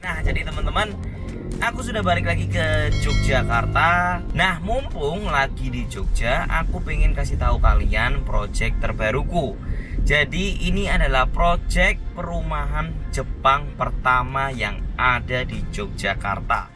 Nah, jadi teman-teman, aku sudah balik lagi ke Yogyakarta. Nah, mumpung lagi di Jogja, aku pengen kasih tahu kalian project terbaruku. Jadi ini adalah project perumahan Jepang pertama yang ada di Yogyakarta.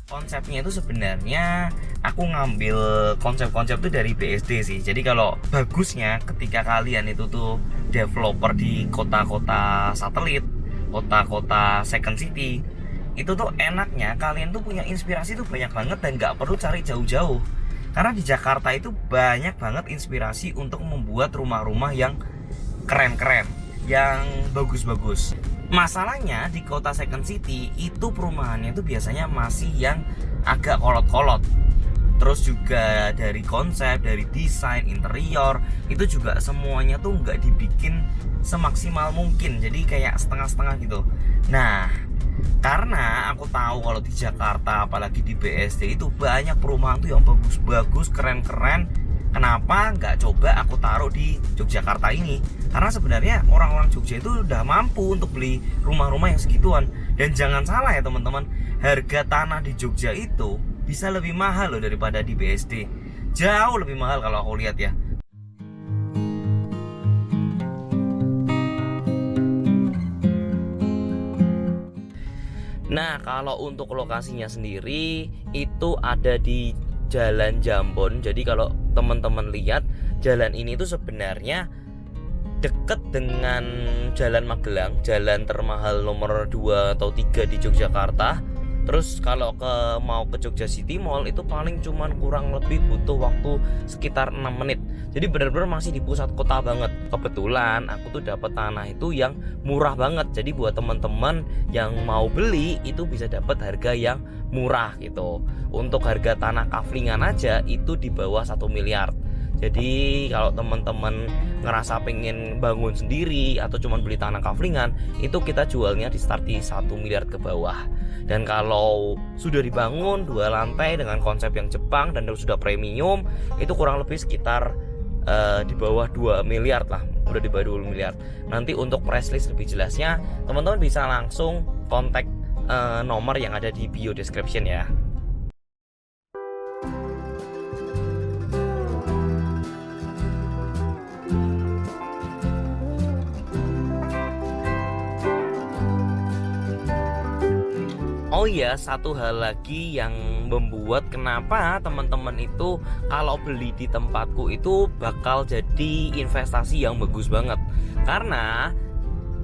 Konsepnya itu sebenarnya aku ngambil konsep-konsep itu dari BSD sih. Jadi kalau bagusnya ketika kalian itu tuh developer di kota-kota satelit, kota-kota second city, itu tuh enaknya kalian tuh punya inspirasi tuh banyak banget dan nggak perlu cari jauh-jauh. Karena di Jakarta itu banyak banget inspirasi untuk membuat rumah-rumah yang keren-keren, yang bagus-bagus. Masalahnya di kota second city itu perumahannya itu biasanya masih yang agak kolot-kolot. Terus juga dari konsep, dari desain interior itu juga semuanya tuh nggak dibikin semaksimal mungkin. Jadi kayak setengah-setengah gitu. Nah, karena aku tahu kalau di Jakarta apalagi di BSD itu banyak perumahan tuh yang bagus-bagus, keren-keren. Kenapa nggak coba aku taruh di Yogyakarta ini? Karena sebenarnya orang-orang Jogja itu udah mampu untuk beli rumah-rumah yang segituan. Dan jangan salah ya teman-teman, harga tanah di Jogja itu bisa lebih mahal loh daripada di BSD. Jauh lebih mahal kalau aku lihat ya. Nah, kalau untuk lokasinya sendiri itu ada di Jalan Jambon. Jadi kalau teman-teman lihat, jalan ini tuh sebenarnya deket dengan Jalan Magelang, jalan termahal nomor 2 atau 3 di Yogyakarta. Terus kalau mau ke Jogja City Mall itu paling cuman kurang lebih butuh waktu sekitar 6 menit. Jadi benar-benar masih di pusat kota banget. Kebetulan aku tuh dapat tanah itu yang murah banget. Jadi buat teman-teman yang mau beli itu bisa dapat harga yang murah gitu. Untuk harga tanah kaflingan aja itu di bawah 1 miliar. Jadi kalau teman-teman ngerasa pengen bangun sendiri atau cuma beli tanah kaflingan, itu kita jualnya di start di 1 miliar ke bawah. Dan kalau sudah dibangun 2 lantai dengan konsep yang Jepang dan sudah premium, itu kurang lebih sekitar di bawah 2 miliar lah. Udah di bawah 2 miliar. Nanti untuk price list lebih jelasnya, teman-teman bisa langsung kontak nomor yang ada di bio description ya. Oh iya, satu hal lagi yang membuat kenapa teman-teman itu kalau beli di tempatku itu bakal jadi investasi yang bagus banget. Karena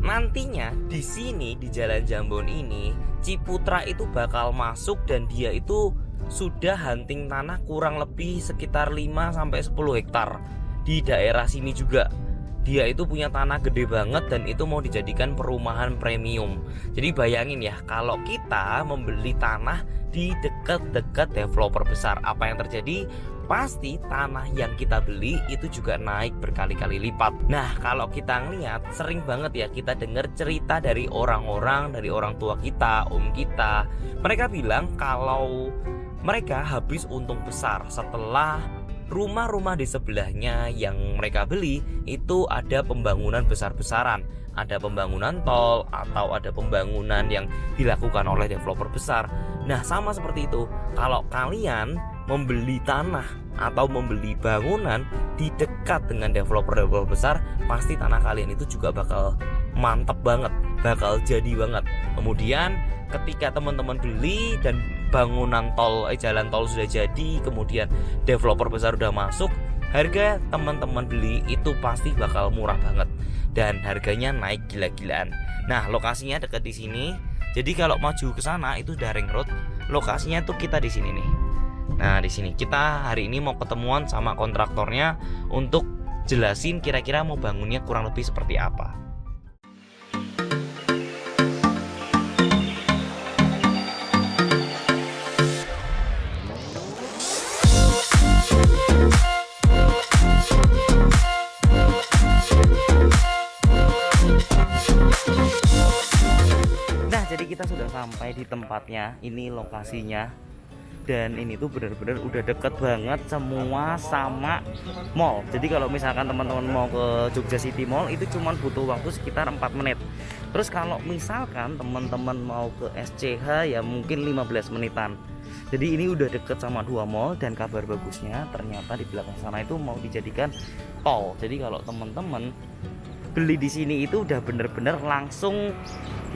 nantinya di sini di Jalan Jambon ini Ciputra itu bakal masuk dan dia itu sudah hunting tanah kurang lebih sekitar 5 sampai 10 hektar di daerah sini juga. Dia itu punya tanah gede banget dan itu mau dijadikan perumahan premium. Jadi bayangin ya, kalau kita membeli tanah di dekat-dekat developer besar, apa yang terjadi? Pasti tanah yang kita beli itu juga naik berkali-kali lipat. Nah, kalau kita ngeliat, sering banget ya kita dengar cerita dari orang-orang, dari orang tua kita, om kita. Mereka bilang kalau mereka habis untung besar setelah rumah-rumah di sebelahnya yang mereka beli itu ada pembangunan besar-besaran, ada pembangunan tol atau ada pembangunan yang dilakukan oleh developer besar. Nah, sama seperti itu. Kalau kalian membeli tanah atau membeli bangunan di dekat dengan developer-developer besar, pasti tanah kalian itu juga bakal mantep banget, bakal jadi banget. Kemudian ketika teman-teman beli dan bangunan jalan tol sudah jadi, kemudian developer besar udah masuk, harga teman-teman beli itu pasti bakal murah banget dan harganya naik gila-gilaan. Nah, lokasinya dekat di sini. Jadi kalau maju ke sana itu udah ring road. Lokasinya tuh kita di sini nih. Nah, di sini kita hari ini mau ketemuan sama kontraktornya untuk jelasin kira-kira mau bangunnya kurang lebih seperti apa. Nah, jadi kita sudah sampai di tempatnya. Ini lokasinya. dan ini tuh bener-bener udah deket banget semua sama mall. Jadi kalau misalkan teman-teman mau ke Jogja City Mall itu cuman butuh waktu sekitar 4 menit. Terus kalau misalkan teman-teman mau ke SCH ya mungkin 15 menitan. Jadi ini udah deket sama 2 mall, dan kabar bagusnya ternyata di belakang sana itu mau dijadikan tol. Jadi kalau teman-teman beli di sini itu udah bener-bener langsung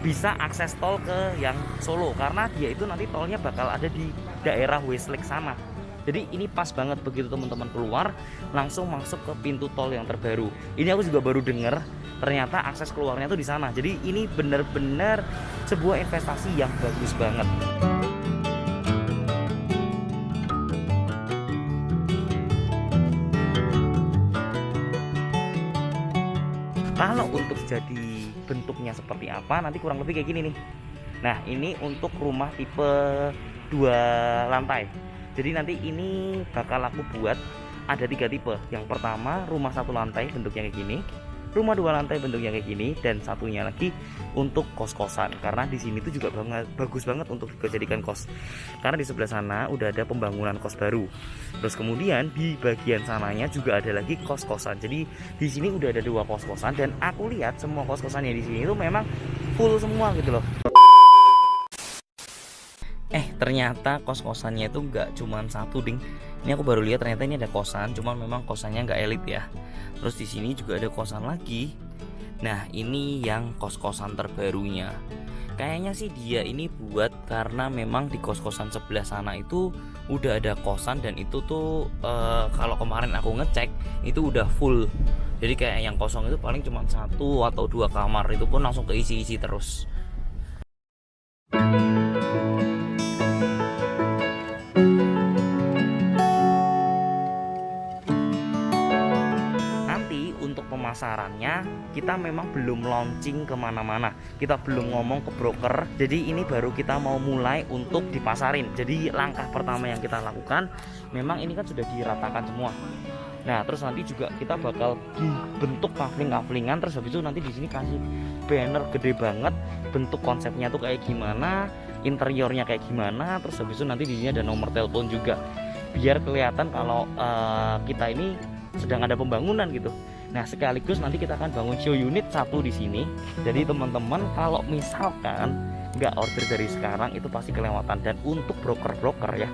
bisa akses tol ke yang Solo, karena dia itu nanti tolnya bakal ada di daerah Westlake sana. Jadi ini pas banget begitu teman-teman keluar langsung masuk ke pintu tol yang terbaru. Ini aku juga baru denger ternyata akses keluarnya tuh di sana. Jadi ini bener-bener sebuah investasi yang bagus banget. Kalau untuk jadi bentuknya seperti apa nanti kurang lebih kayak gini nih. Nah ini untuk rumah tipe 2 lantai. Jadi nanti ini bakal aku buat ada 3 tipe. Yang pertama rumah 1 lantai bentuknya kayak gini, rumah 2 lantai bentuknya kayak gini, dan satunya lagi untuk kos-kosan. Karena di sini tuh juga bagus banget untuk dijadikan kos. Karena di sebelah sana udah ada pembangunan kos baru. Terus kemudian di bagian sananya juga ada lagi kos-kosan. Jadi di sini udah ada 2 kos-kosan, dan aku lihat semua kos-kosannya di sini itu memang full semua gitu loh. Ternyata kos-kosannya itu nggak cuma 1 ding. Ini aku baru lihat ternyata ini ada kosan, cuman memang kosannya nggak elit ya. Terus di sini juga ada kosan lagi. Nah ini yang kos-kosan terbarunya. Kayaknya sih dia ini buat karena memang di kos-kosan sebelah sana itu udah ada kosan, dan itu tuh kalau kemarin aku ngecek itu udah full. Jadi kayak yang kosong itu paling cuma 1 atau 2 kamar, itu pun langsung keisi-isi terus. Pemasarannya kita memang belum launching kemana-mana, kita belum ngomong ke broker, jadi ini baru kita mau mulai untuk dipasarin. Jadi langkah pertama yang kita lakukan memang ini kan sudah diratakan semua. Nah terus nanti juga kita bakal dibentuk kafling-kaflingan, terus habis itu nanti di sini kasih banner gede banget, bentuk konsepnya tuh kayak gimana, interiornya kayak gimana, terus habis itu nanti di sini ada nomor telepon juga biar kelihatan kalau kita ini sedang ada pembangunan gitu. Nah sekaligus nanti kita akan bangun show unit 1 di sini. Jadi teman-teman kalau misalkan nggak order dari sekarang itu pasti kelewatan. Dan untuk broker-broker ya,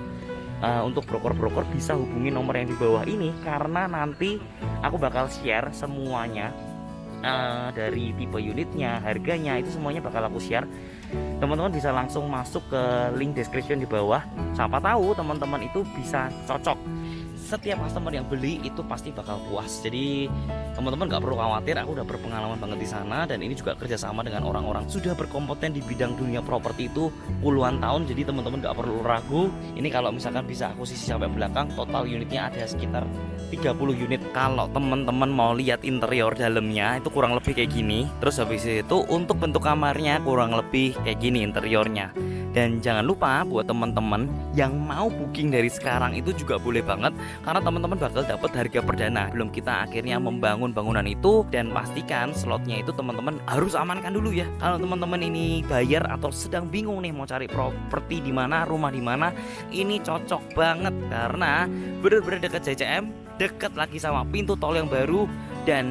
untuk broker-broker bisa hubungi nomor yang di bawah ini, karena nanti aku bakal share semuanya, dari tipe unitnya, harganya, itu semuanya bakal aku share. Teman-teman bisa langsung masuk ke link description di bawah. Siapa tahu teman-teman itu bisa cocok. Setiap customer yang beli itu pasti bakal puas. Jadi teman-teman gak perlu khawatir, aku udah berpengalaman banget di sana, dan ini juga kerjasama dengan orang-orang sudah berkompeten di bidang dunia properti itu puluhan tahun. Jadi teman-teman gak perlu ragu. Ini kalau misalkan bisa aku sisi sampai belakang, total unitnya ada sekitar 30 unit. Kalau teman-teman mau lihat interior dalamnya itu kurang lebih kayak gini. Terus habis itu untuk bentuk kamarnya kurang lebih kayak gini interiornya. Dan jangan lupa buat teman-teman yang mau booking dari sekarang itu juga boleh banget, karena teman-teman bakal dapat harga perdana belum kita akhirnya membangun bangunan itu. Dan pastikan slotnya itu teman-teman harus amankan dulu ya. Kalau teman-teman ini bayar atau sedang bingung nih mau cari properti di mana, rumah di mana, ini cocok banget karena bener-bener dekat JCM, dekat lagi sama pintu tol yang baru, dan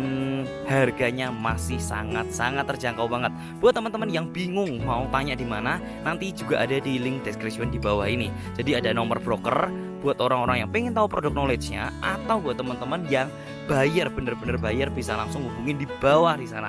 harganya masih sangat-sangat terjangkau banget. Buat teman-teman yang bingung mau tanya di mana, nanti juga ada di link description di bawah ini. Jadi ada nomor broker buat orang-orang yang pengen tahu produk knowledge-nya, atau buat teman-teman yang bayar, bener-bener bayar, bisa langsung hubungin di bawah di sana.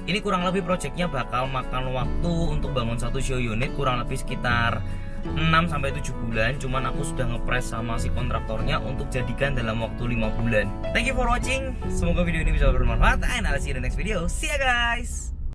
Ini kurang lebih projectnya bakal makan waktu untuk bangun 1 show unit kurang lebih sekitar 6-7 bulan. Cuman aku sudah ngepres sama si kontraktornya untuk jadikan dalam waktu 5 bulan. Thank you for watching. Semoga video ini bisa bermanfaat, and I'll see you in the next video. See ya guys.